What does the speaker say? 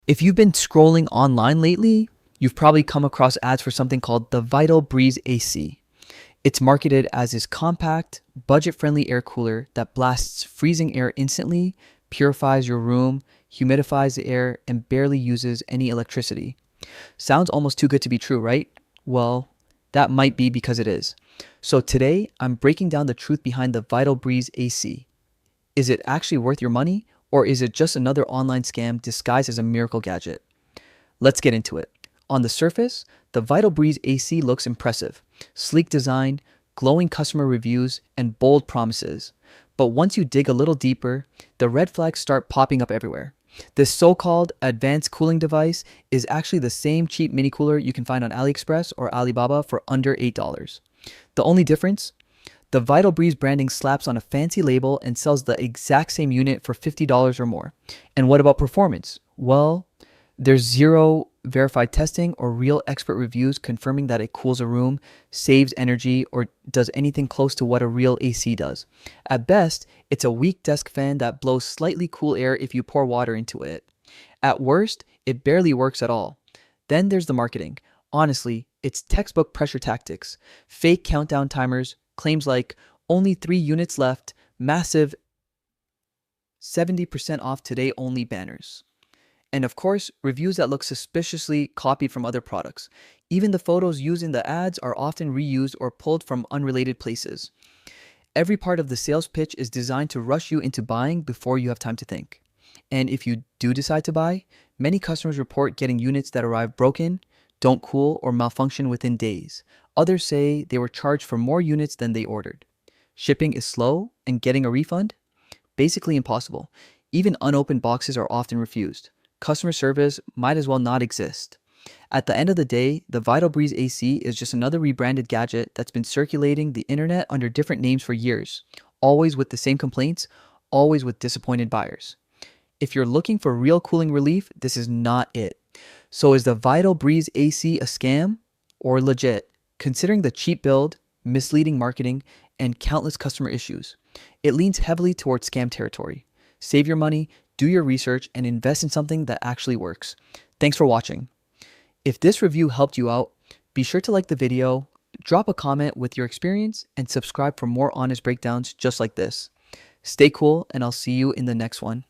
If you've been scrolling online lately, you've probably come across ads for something called the Vital Breeze AC. It's marketed as this compact, budget-friendly air cooler that blasts freezing air instantly, purifies your room, humidifies the air, and barely uses any electricity. Sounds almost too good to be true, right? Well, that might be because it is. So today, I'm breaking down the truth behind the Vital Breeze AC. Is it actually worth your money, or is it just another online scam disguised as a miracle gadget? Let's get into it. On the surface, the Vital Breeze AC looks impressive. Sleek design, glowing customer reviews, and bold promises. But once you dig a little deeper, the red flags start popping up everywhere. This so-called advanced cooling device is actually the same cheap mini cooler you can find on AliExpress or Alibaba for under $8. The only difference? The Vital Breeze branding slaps on a fancy label and sells the exact same unit for $50 or more. And what about performance? Well, there's zero verified testing or real expert reviews confirming that it cools a room, saves energy, or does anything close to what a real AC does. At best, it's a weak desk fan that blows slightly cool air if you pour water into it. At worst, it barely works at all. Then there's the marketing. Honestly, it's textbook pressure tactics. Fake countdown timers, claims like only 3 units left, massive 70% off today only banners. And of course, reviews that look suspiciously copied from other products. Even the photos used in the ads are often reused or pulled from unrelated places. Every part of the sales pitch is designed to rush you into buying before you have time to think. And if you do decide to buy, many customers report getting units that arrive broken, don't cool, or malfunction within days. Others say they were charged for more units than they ordered. Shipping is slow, and getting a refund? Basically impossible. Even unopened boxes are often refused. Customer service might as well not exist. At the end of the day, the Vital Breeze AC is just another rebranded gadget that's been circulating the internet under different names for years, always with the same complaints, always with disappointed buyers. If you're looking for real cooling relief, this is not it. So is the Vital Breeze AC a scam or legit? Considering the cheap build, misleading marketing, and countless customer issues, it leans heavily towards scam territory. Save your money, do your research, and invest in something that actually works. Thanks for watching. If this review helped you out, be sure to like the video, drop a comment with your experience, and subscribe for more honest breakdowns just like this. Stay cool, and I'll see you in the next one.